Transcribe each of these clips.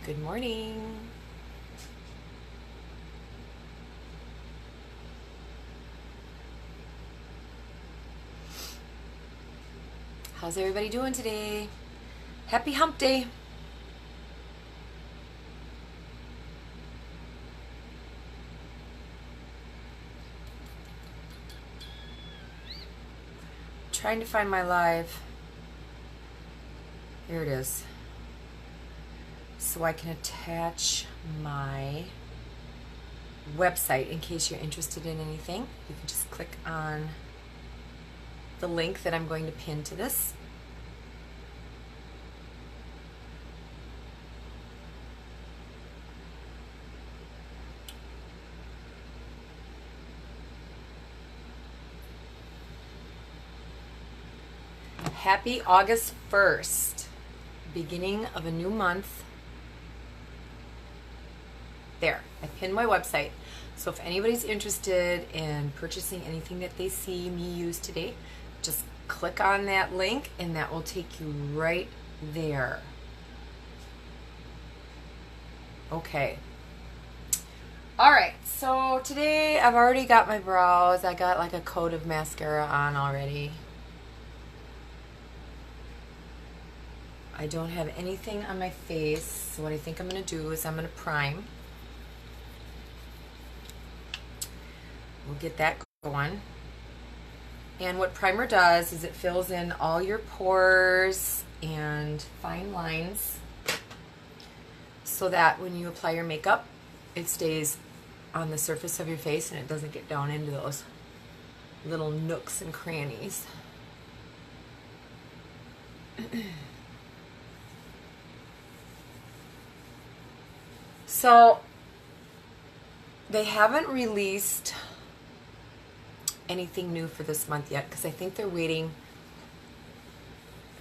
Good morning. How's everybody doing today? Happy hump day. Trying to find my live. Here it is. So I can attach my website in case you're interested in anything. You can just click on the link that I'm going to pin to this. Happy August 1st, beginning of a new month. There, I pinned my website. So if anybody's interested in purchasing anything that they see me use today, just click on that link and that will take you right there. Okay. All right, so today I've already got my brows. I got like a coat of mascara on already. I don't have anything on my face, so what I think I'm going to do is I'm going to prime. We'll get that going. And what primer does is it fills in all your pores and fine lines so that when you apply your makeup, it stays on the surface of your face and it doesn't get down into those little nooks and crannies. So they haven't released anything new for this month yet because I think they're waiting.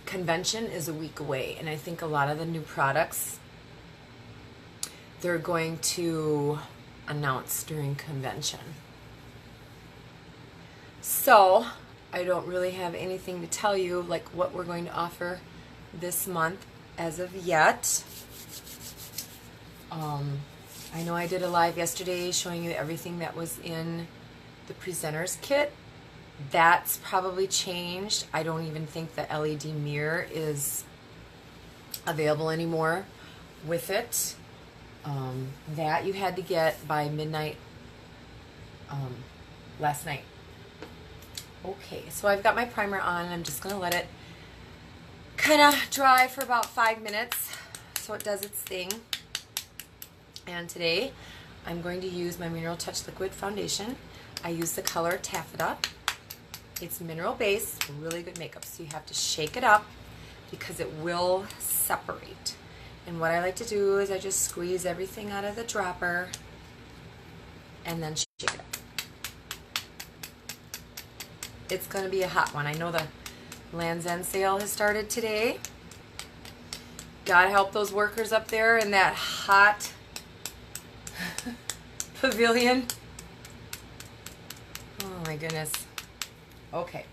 Convention is a week away, and I think a lot of the new products they're going to announce during convention. So I don't really have anything to tell you like what we're going to offer this month as of yet. I know I did a live yesterday showing you everything that was in the presenter's kit. That's probably changed. I don't even think the LED mirror is available anymore with it. That you had to get by midnight last night. Okay, so I've got my primer on and I'm just going to let it kind of dry for about 5 minutes so it does its thing. And today I'm going to use my Mineral Touch Liquid Foundation. I use the color Taffeta. It's mineral base, really good makeup, so you have to shake it up because it will separate. And what I like to do is I just squeeze everything out of the dropper and then shake it up. It's going to be a hot one. I know the Land's End sale has started today. Gotta help those workers up there in that hot pavilion. Oh my goodness. Okay.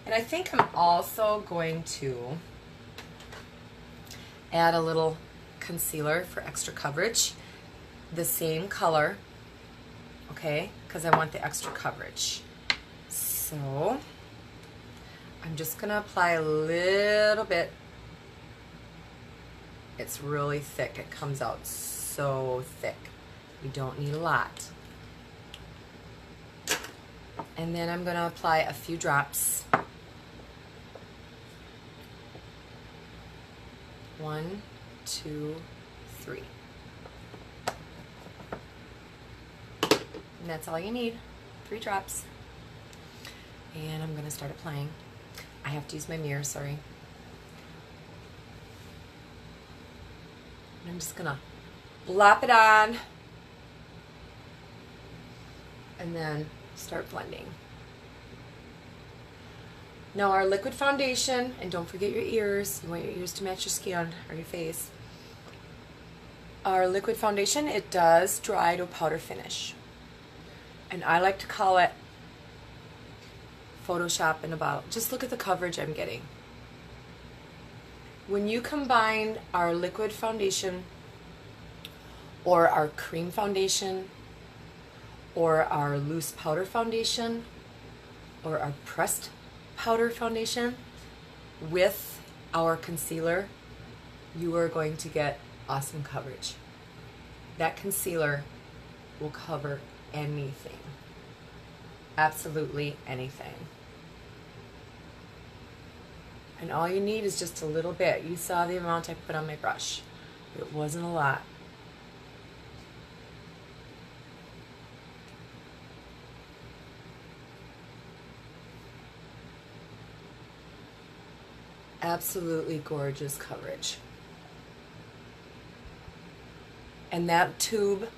And I think I'm also going to add a little concealer for extra coverage. The same color. Okay? Because I want the extra coverage. So I'm just going to apply a little bit. It's really thick. It comes out so thick. We don't need a lot. And then I'm going to apply a few drops. 1, 2, 3. And that's all you need. 3 drops. And I'm going to start applying. I have to use my mirror, sorry. And I'm just going to blop it on. And then start blending. Now our liquid foundation, and don't forget your ears. You want your ears to match your skin or your face. Our liquid foundation, it does dry to a powder finish. And I like to call it Photoshop in a bottle. Just look at the coverage I'm getting. When you combine our liquid foundation or our cream foundation, or our loose powder foundation, or our pressed powder foundation with our concealer, you are going to get awesome coverage. That concealer will cover anything. Absolutely anything. And all you need is just a little bit. You saw the amount I put on my brush. It wasn't a lot. Absolutely gorgeous coverage. And that tube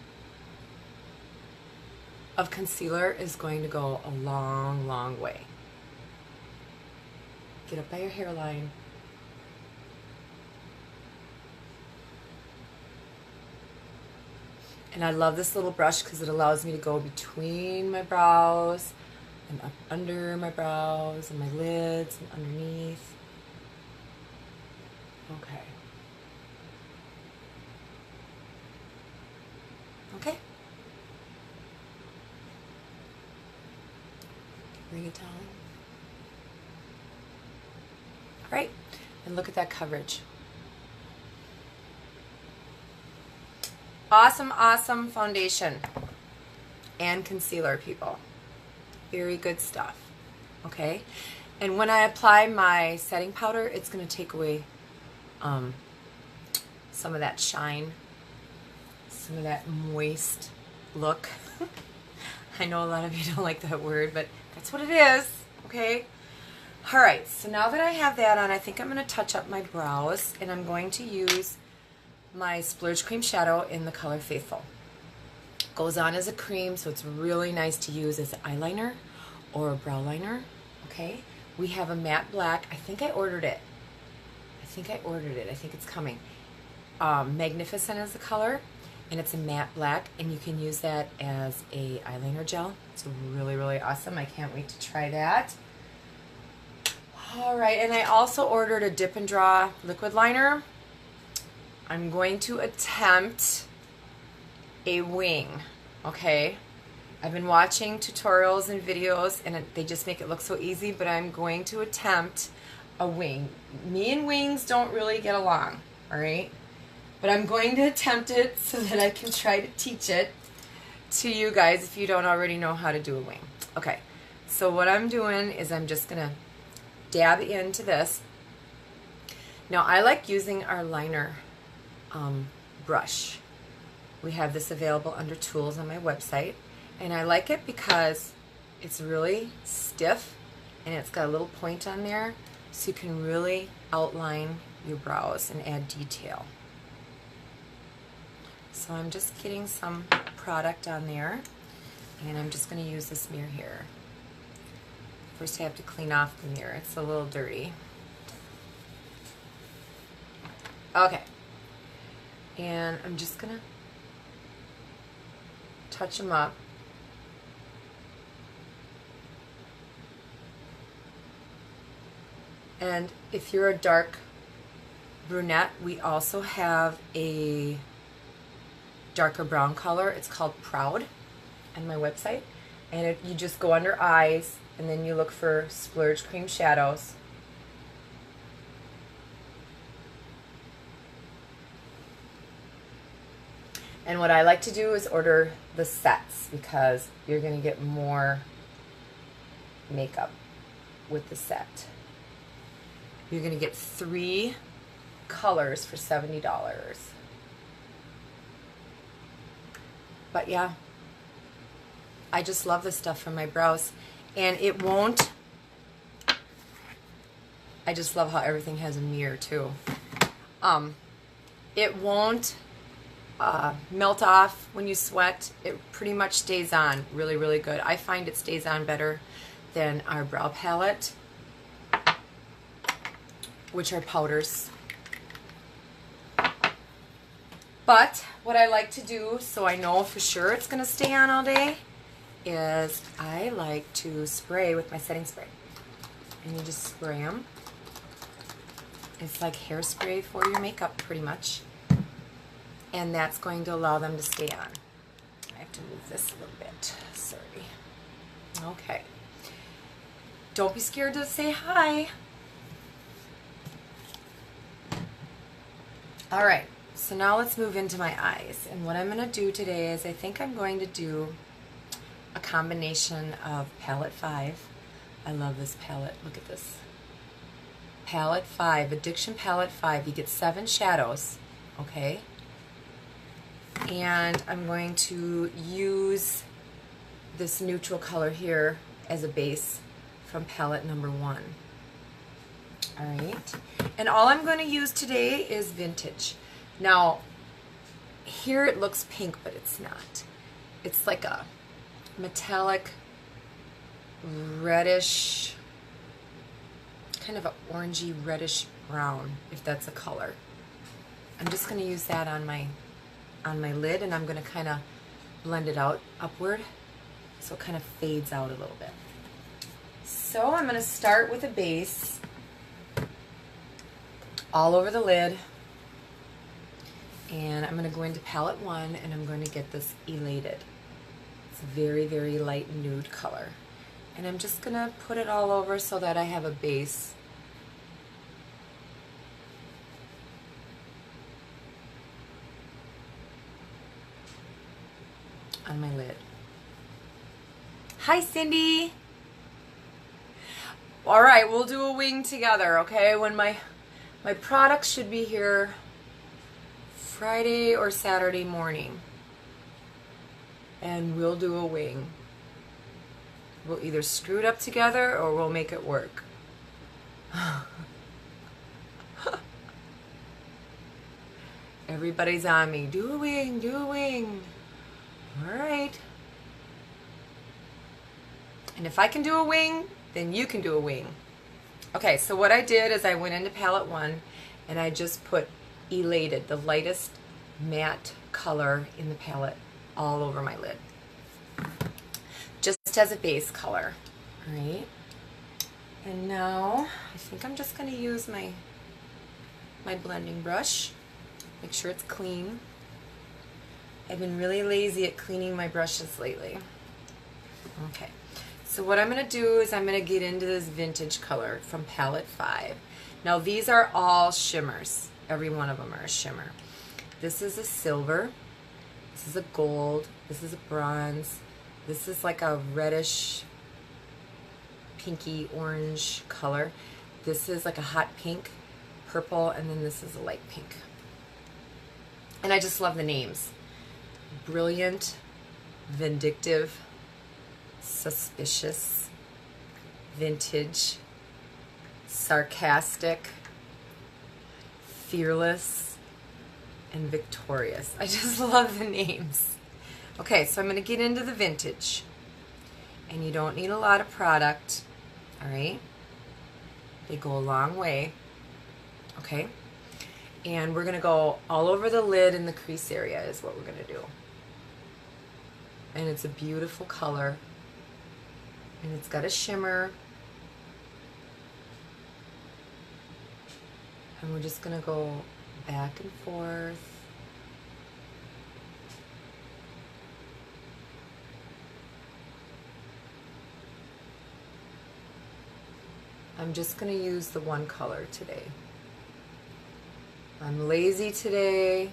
of concealer is going to go a long, long way. Get up by your hairline. And I love this little brush because it allows me to go between my brows and up under my brows and my lids and underneath. Okay. Okay. Bring it down. All right. And look at that coverage. Awesome, awesome foundation and concealer, people. Very good stuff. Okay. And when I apply my setting powder, it's going to take away some of that shine, some of that moist look. I know a lot of you don't like that word, but that's what it is, okay? All right, so now that I have that on, I think I'm going to touch up my brows, and I'm going to use my Splurge Cream Shadow in the color Faithful. Goes on as a cream, so it's really nice to use as an eyeliner or a brow liner, okay? We have a matte black. I think I ordered it. I think it's coming. Magnificent is the color, and it's a matte black, and you can use that as a eyeliner gel. It's really, really awesome. I can't wait to try that. All right, and I also ordered a Dip and Draw liquid liner. I'm going to attempt a wing, okay? I've been watching tutorials and videos, and they just make it look so easy, but I'm going to attempt a wing. Me and wings don't really get along, all right? But I'm going to attempt it so that I can try to teach it to you guys if you don't already know how to do a wing. Okay, so what I'm doing is I'm just gonna dab into this. Now I like using our liner brush. We have this available under tools on my website, and I like it because it's really stiff and it's got a little point on there, so you can really outline your brows and add detail. So I'm just getting some product on there, and I'm just going to use this mirror here. First I have to clean off the mirror. It's a little dirty. Okay. And I'm just going to touch them up. And if you're a dark brunette, we also have a darker brown color. It's called Proud on my website. And you just go under eyes, and then you look for Splurge Cream Shadows. And what I like to do is order the sets, because you're going to get more makeup with the set. You're going to get 3 colors for $70. But yeah, I just love this stuff for my brows. And it won't, I just love how everything has a mirror too. It won't melt off when you sweat. It pretty much stays on really, really good. I find it stays on better than our brow palette, which are powders. But what I like to do, so I know for sure it's going to stay on all day, is I like to spray with my setting spray. And you just spray them. It's like hairspray for your makeup, pretty much. and that's going to allow them to stay on. I have to move this a little bit. Sorry. Okay. Don't be scared to say hi. All right, so now let's move into my eyes. And what I'm going to do today is I think I'm going to do a combination of Palette 5. I love this palette. Look at this. Palette 5, Addiction Palette 5. You get 7 shadows, okay? And I'm going to use this neutral color here as a base from palette number 1. All right, and all I'm going to use today is Vintage. Now, here it looks pink, but it's not. It's like a metallic reddish, kind of an orangey reddish brown, if that's a color. I'm just going to use that on my lid, and I'm going to kind of blend it out upward so it kind of fades out a little bit. So I'm going to start with a base all over the lid, and I'm going to go into palette 1, and I'm going to get this Elated. It's a very, very light nude color, and I'm just going to put it all over so that I have a base. On my lid. Hi, Cindy. All right, we'll do a wing together, okay? When my products should be here Friday or Saturday morning, and we'll do a wing. We'll either screw it up together or we'll make it work. Everybody's on me. Do a wing, do a wing. All right. And if I can do a wing, then you can do a wing. Okay, so what I did is I went into palette 1 and I just put Elated, the lightest matte color in the palette, all over my lid. Just as a base color. All right. And now I think I'm just going to use my blending brush. Make sure it's clean. I've been really lazy at cleaning my brushes lately. Okay. So what I'm going to do is I'm going to get into this Vintage color from palette 5. Now these are all shimmers. Every one of them are a shimmer. This is a silver. This is a gold. This is a bronze. This is like a reddish, pinky orange color. This is like a hot pink, purple, and then this is a light pink. And I just love the names. Brilliant, Vindictive, Suspicious, Vintage, Sarcastic, Fearless, and Victorious. I just love the names. Okay, so I'm going to get into the Vintage. And you don't need a lot of product, all right? They go a long way, okay? And we're going to go all over the lid and the crease area is what we're going to do. And it's a beautiful color. And it's got a shimmer. And we're just going to go back and forth. I'm just going to use the one color today. I'm lazy today.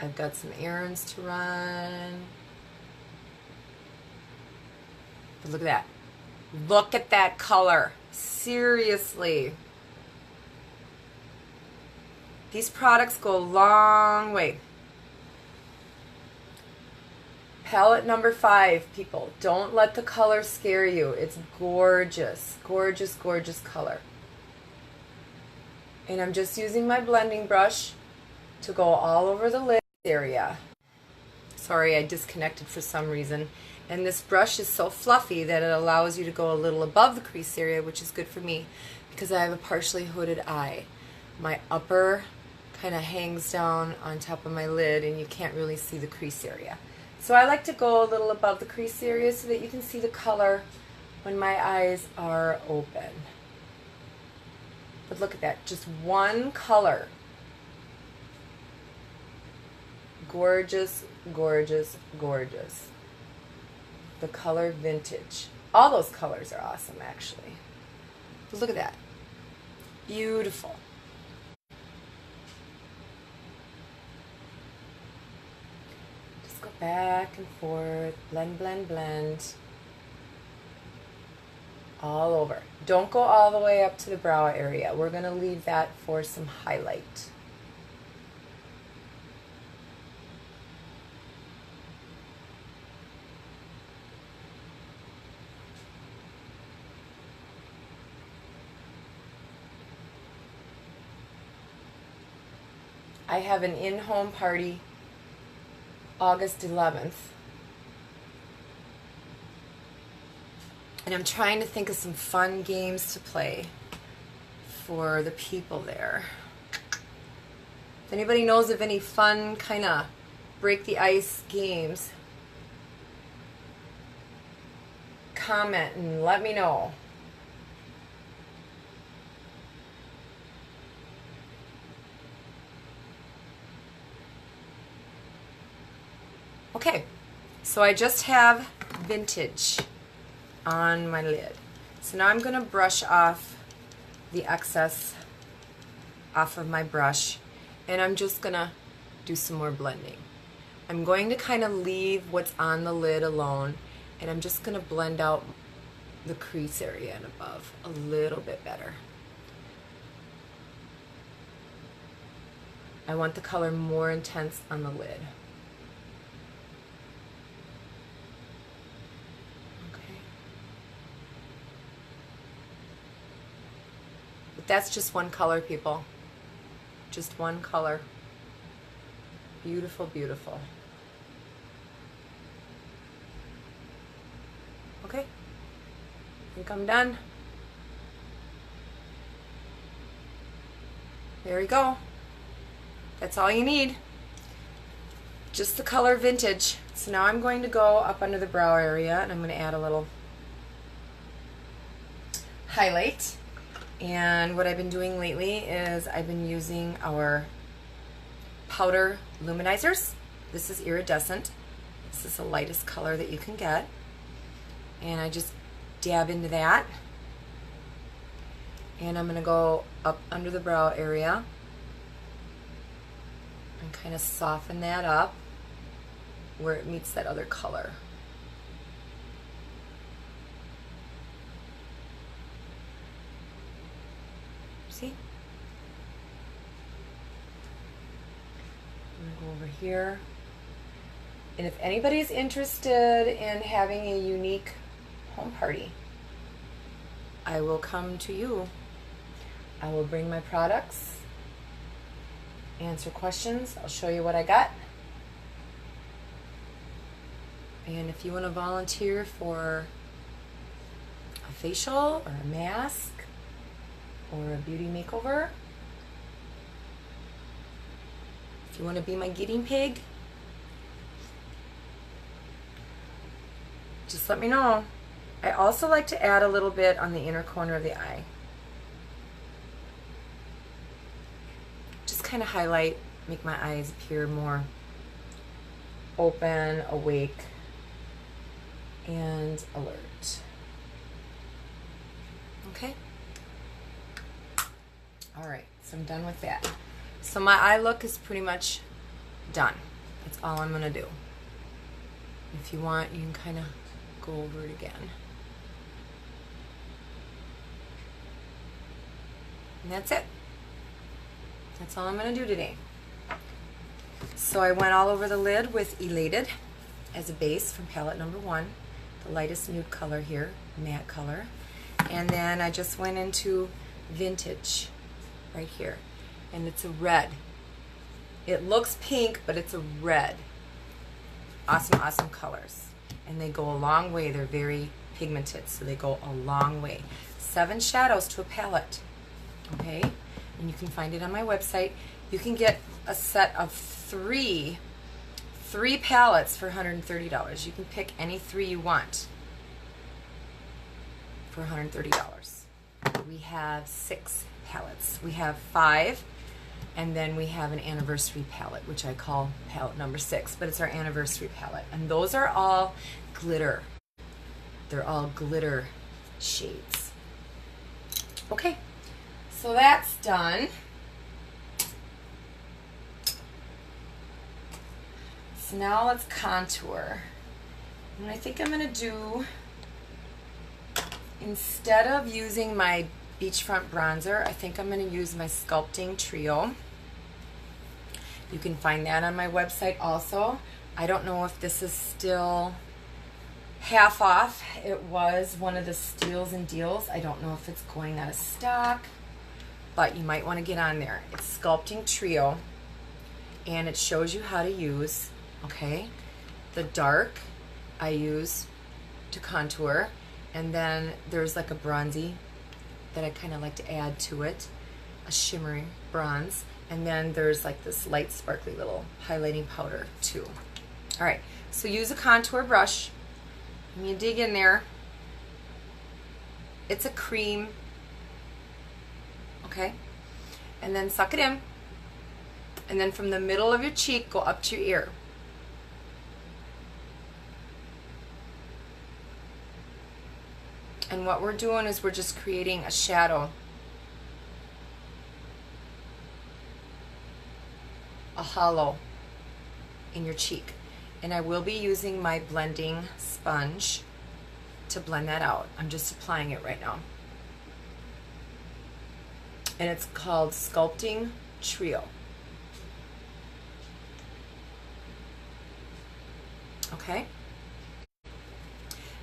I've got some errands to run. But look at that. Look at that color. Seriously. These products go a long way. Palette number 5, people. Don't let the color scare you. It's gorgeous. Gorgeous, gorgeous color. And I'm just using my blending brush to go all over the lid area. Sorry, I disconnected for some reason. And this brush is so fluffy that it allows you to go a little above the crease area, which is good for me because I have a partially hooded eye. My upper kind of hangs down on top of my lid and you can't really see the crease area. So I like to go a little above the crease area so that you can see the color when my eyes are open. But look at that, just one color Gorgeous, gorgeous, gorgeous. The color Vintage. All those colors are awesome, actually. Look at that. Beautiful. Just go back and forth. Blend, blend, blend. All over. Don't go all the way up to the brow area. We're going to leave that for some highlight. I have an in-home party August 11th. And I'm trying to think of some fun games to play for the people there. If anybody knows of any fun kind of break the ice games, comment and let me know. Okay, so I just have Vintage on my lid. So now I'm going to brush off the excess off of my brush, and I'm just going to do some more blending. I'm going to kind of leave what's on the lid alone, and I'm just going to blend out the crease area and above a little bit better. I want the color more intense on the lid. That's just one color, people. Just one color. Beautiful, beautiful. Okay. I think I'm done. There we go. That's all you need. Just the color Vintage. So now I'm going to go up under the brow area, and I'm going to add a little highlight. And what I've been doing lately is I've been using our powder luminizers. This is iridescent. This is the lightest color that you can get. And I just dab into that. And I'm going to go up under the brow area and kind of soften that up where it meets that other color. See? I'm going to go over here. And if anybody's interested in having a unique home party, I will come to you. I will bring my products, answer questions, I'll show you what I got. And if you want to volunteer for a facial or a mask or a beauty makeover, if you want to be my guinea pig, just let me know. I also like to add a little bit on the inner corner of the eye. Just kind of highlight, make my eyes appear more open, awake, and alert. Okay? Alright, so I'm done with that. So my eye look is pretty much done. That's all I'm going to do. If you want, you can kind of go over it again. And that's it. That's all I'm going to do today. So I went all over the lid with Elated as a base from palette number 1. The lightest nude color here, matte color. And then I just went into Vintage right here. And it's a red. It looks pink, but it's a red. Awesome, awesome colors. And they go a long way. They're very pigmented, so they go a long way. 7 shadows to a palette. Okay? And you can find it on my website. You can get a set of three palettes for $130. You can pick any 3 you want for $130. We have 6 palettes. We have 5 And then we have an anniversary palette, which I call palette number 6, but it's our anniversary palette. And those are all glitter. They're all glitter shades. Okay, so that's done. So now let's contour. And I think I'm going to do, instead of using my Beachfront bronzer, I think I'm going to use my Sculpting Trio. You can find that on my website also. I don't know if this is still half off. It was one of the steals and deals. I don't know if it's going out of stock, but you might want to get on there. It's Sculpting Trio, and it shows you how to use, okay, the dark I use to contour, and then there's like a bronzy that I kind of like to add to it, a shimmery bronze, and then there's like this light sparkly little highlighting powder too. All right, so use a contour brush and you dig in there. It's a cream, okay, and then suck it in, and then from the middle of your cheek go up to your ear. And what we're doing is we're just creating a shadow, a hollow in your cheek. And I will be using my blending sponge to blend that out. I'm just applying it right now. And it's called Sculpting Trio. Okay?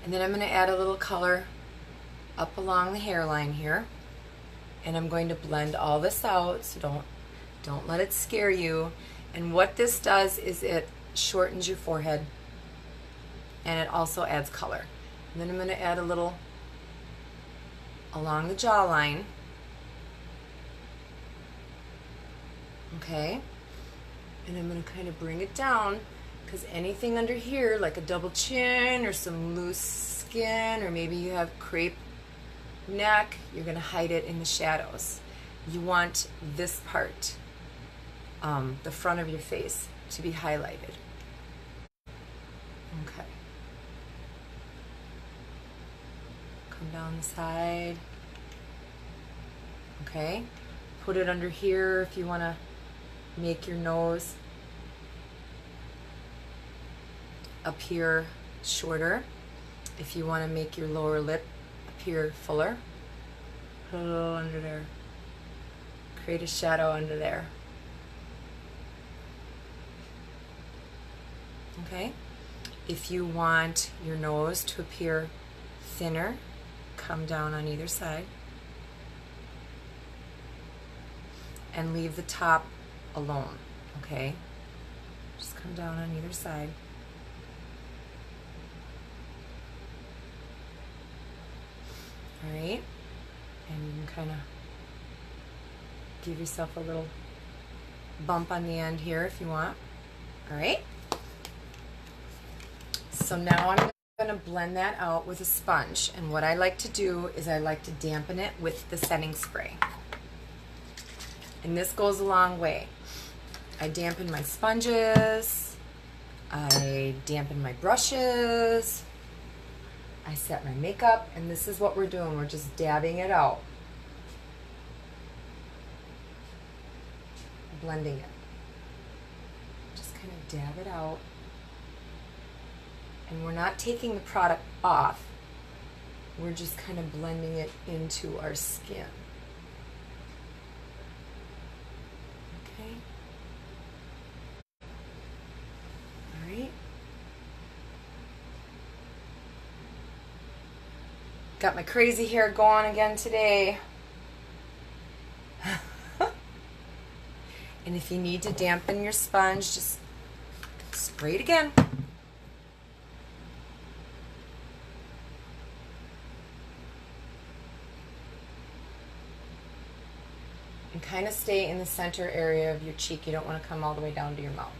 And then I'm going to add a little color up along the hairline here, and I'm going to blend all this out, so don't let it scare you. And what this does is it shortens your forehead, and it also adds color. And then I'm going to add a little along the jawline, okay, and I'm going to kind of bring it down, because anything under here like a double chin or some loose skin, or maybe you have crepe neck, you're going to hide it in the shadows. You want this part, the front of your face, to be highlighted. Okay. Come down the side. Okay. Put it under here if you want to make your nose appear shorter. If you want to make your lower lip appear fuller, put a little under there. Create a shadow under there. Okay? If you want your nose to appear thinner, come down on either side. And leave the top alone, okay? Just come down on either side. All right, and you can kind of give yourself a little bump on the end here if you want. All right, so now I'm going to blend that out with a sponge, and what I like to do is I like to dampen it with the setting spray, and this goes a long way. I dampen my sponges, I dampen my brushes, I set my makeup, and this is what we're doing. We're just dabbing it out. Blending it. Just kind of dab it out. And we're not taking the product off. We're just kind of blending it into our skin. Okay. All right. Got my crazy hair going again today. And if you need to dampen your sponge, just spray it again. And kind of stay in the center area of your cheek. You don't want to come all the way down to your mouth.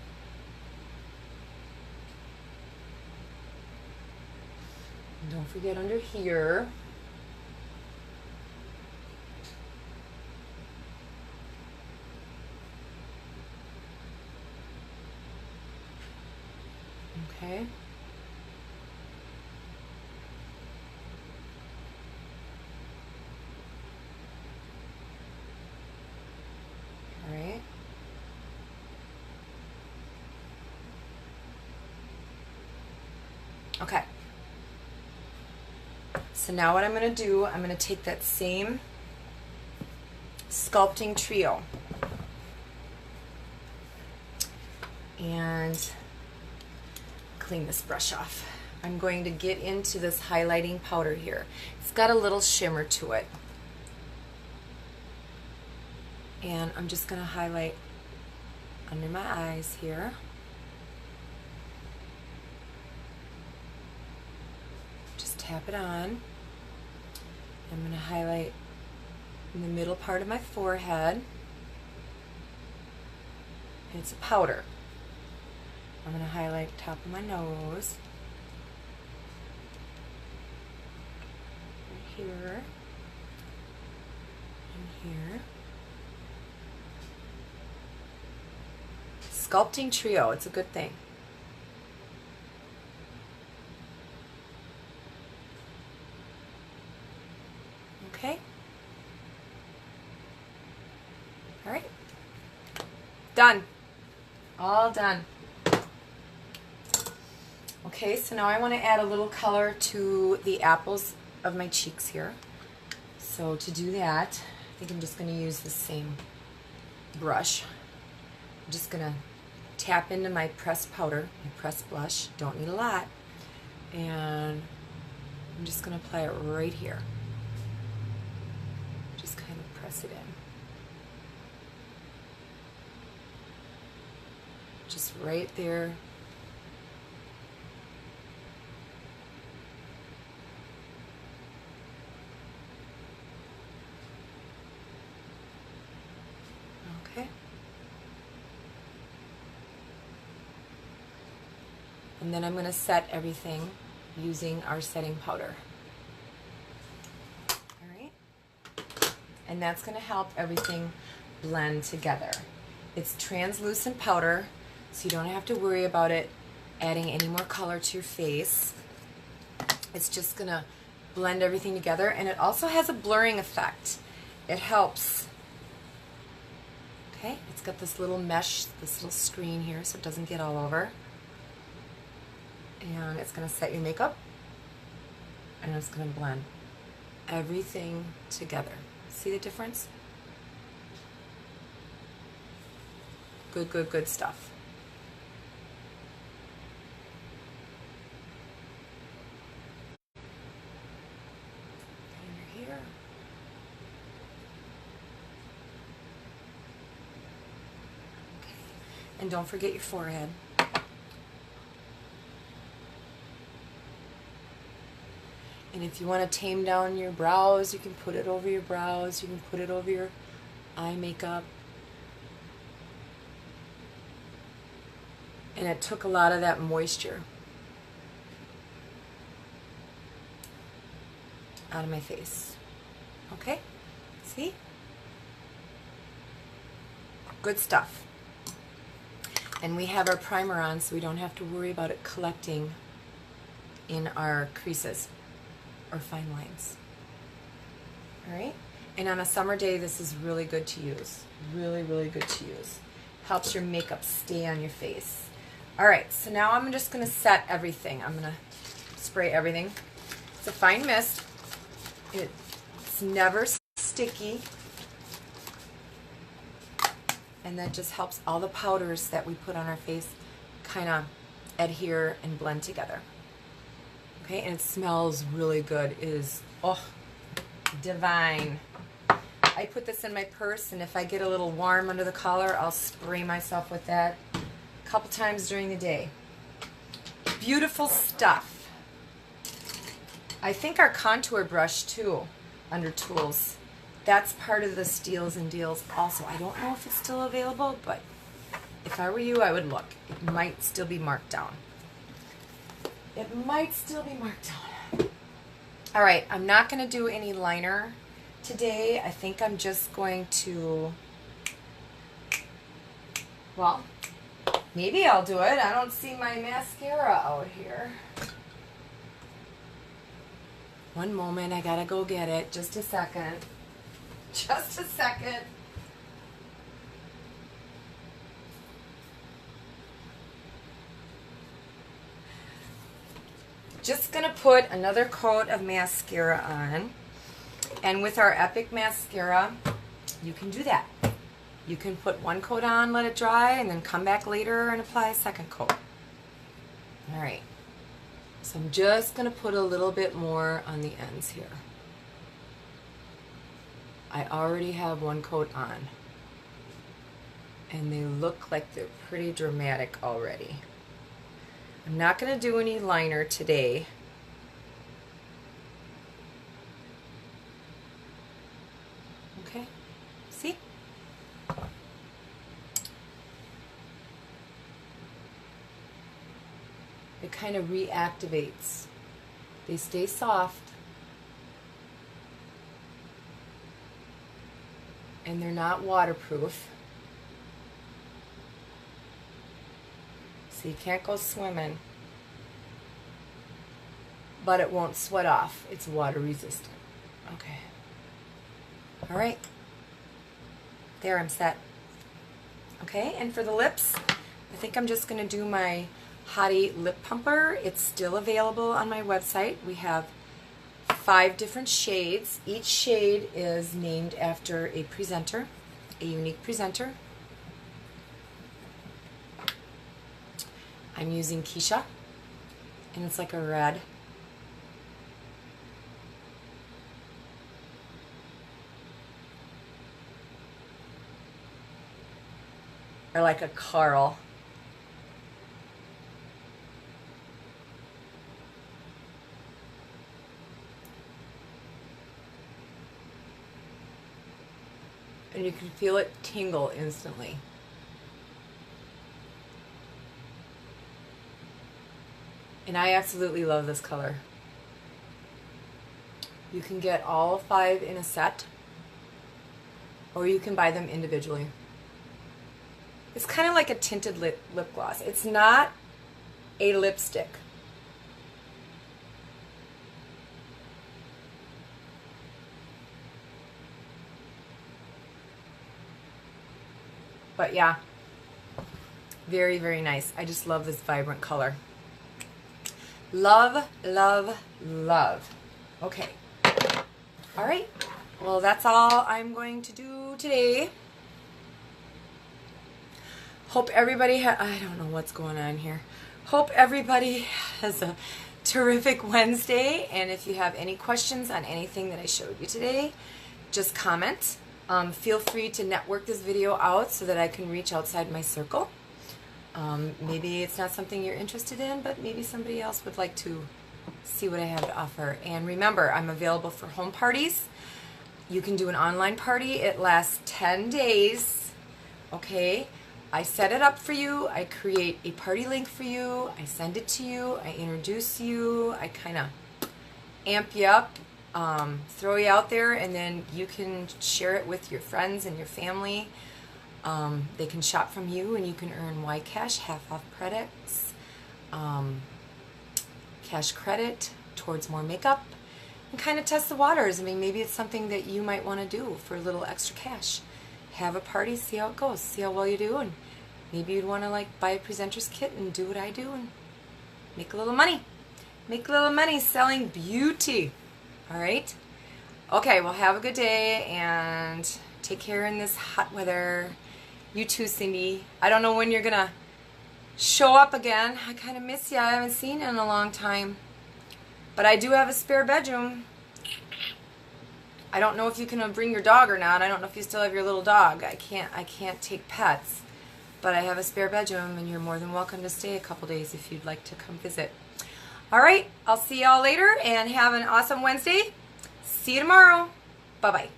And don't forget under here. Okay. All right. Okay. So now what I'm going to do, I'm going to take that same Sculpting Trio and clean this brush off. I'm going to get into this highlighting powder here. It's got a little shimmer to it. And I'm just going to highlight under my eyes here. Just tap it on. I'm going to highlight in the middle part of my forehead. And it's a powder. I'm going to highlight top of my nose. Right here. And here. Sculpting Trio, it's a good thing. Okay. All right. Done. All done. Okay, so now I want to add a little color to the apples of my cheeks here. So to do that, I think I'm just going to use the same brush. I'm just going to tap into my pressed powder, my pressed blush. Don't need a lot. And I'm just going to apply it right here. Just kind of press it in. Just right there. Okay. And then I'm going to set everything using our setting powder. All right. And that's going to help everything blend together. It's translucent powder, so you don't have to worry about it adding any more color to your face. It's just going to blend everything together, and it also has a blurring effect. It helps. Okay, it's got this little mesh, this little screen here so it doesn't get all over. And it's going to set your makeup, and it's going to blend everything together. See the difference? Good, good, good stuff. Under here. Okay. And don't forget your forehead. And if you want to tame down your brows, you can put it over your brows. You can put it over your eye makeup. And it took a lot of that moisture out of my face. Okay? See? Good stuff. And we have our primer on, so we don't have to worry about it collecting in our creases or fine lines. All right? And on a summer day, this is really good to use. Really, really good to use. Helps your makeup stay on your face. All right, so now I'm just going to set everything. I'm going to spray everything. It's a fine mist. It's never sticky. And that just helps all the powders that we put on our face kind of adhere and blend together. Okay, and it smells really good. It is, oh, divine. I put this in my purse, and if I get a little warm under the collar, I'll spray myself with that a couple times during the day. Beautiful stuff. I think our contour brush, too, under tools, that's part of the steals and deals also. I don't know if it's still available, but if I were you, I would look. It might still be marked down. It might still be marked down. All right, I'm not going to do any liner today. I think I'm just going to, well, Maybe I'll do it. I don't see my mascara out here. One moment, I gotta go get it. Just a second. Just a second. Just gonna put another coat of mascara on. And with our Epic Mascara, you can do that. You can put one coat on, let it dry, and then come back later and apply a second coat. All right. So I'm just going to put a little bit more on the ends here. I already have one coat on. And they look like they're pretty dramatic already. I'm not going to do any liner today. Okay. See? It kind of reactivates. They stay soft. And they're not waterproof. So you can't go swimming. But it won't sweat off. It's water resistant. Okay. All right. There, I'm set. Okay, and for the lips, I think I'm just going to do my Hottie Lip Pumper. It's still available on my website. We have 5 different shades. Each shade is named after a presenter, a unique presenter. I'm using Keisha, and it's like a red. Or like a Carl. And you can feel it tingle instantly. And I absolutely love this color. You can get all 5 in a set, or you can buy them individually. It's kind of like a tinted lip gloss. It's not a lipstick. But yeah, very, very nice. I just love this vibrant color. Love, love, love. Okay. All right. Well, that's all I'm going to do today. Hope everybody I don't know what's going on here. Hope everybody has a terrific Wednesday. And if you have any questions on anything that I showed you today, just comment. Feel free to network this video out so that I can reach outside my circle. Maybe it's not something you're interested in, but maybe somebody else would like to see what I have to offer. And remember, I'm available for home parties. You can do an online party. It lasts 10 days. Okay? I set it up for you. I create a party link for you. I send it to you. I introduce you. I kind of amp you up. Throw you out there, and then you can share it with your friends and your family. They can shop from you, and you can earn YCash, half-off credits, cash credit towards more makeup, and kind of test the waters. I mean, maybe it's something that you might want to do for a little extra cash. Have a party, see how it goes, see how well you do, and maybe you'd want to like buy a presenter's kit and do what I do and make a little money. Make a little money selling beauty. All right? Okay, well, have a good day, and take care in this hot weather. You too, Cindy. I don't know when you're going to show up again. I kind of miss you. I haven't seen you in a long time. But I do have a spare bedroom. I don't know if you can bring your dog or not. I don't know if you still have your little dog. I can't take pets. But I have a spare bedroom, and you're more than welcome to stay a couple days if you'd like to come visit. All right, I'll see y'all later, and have an awesome Wednesday. See you tomorrow. Bye-bye.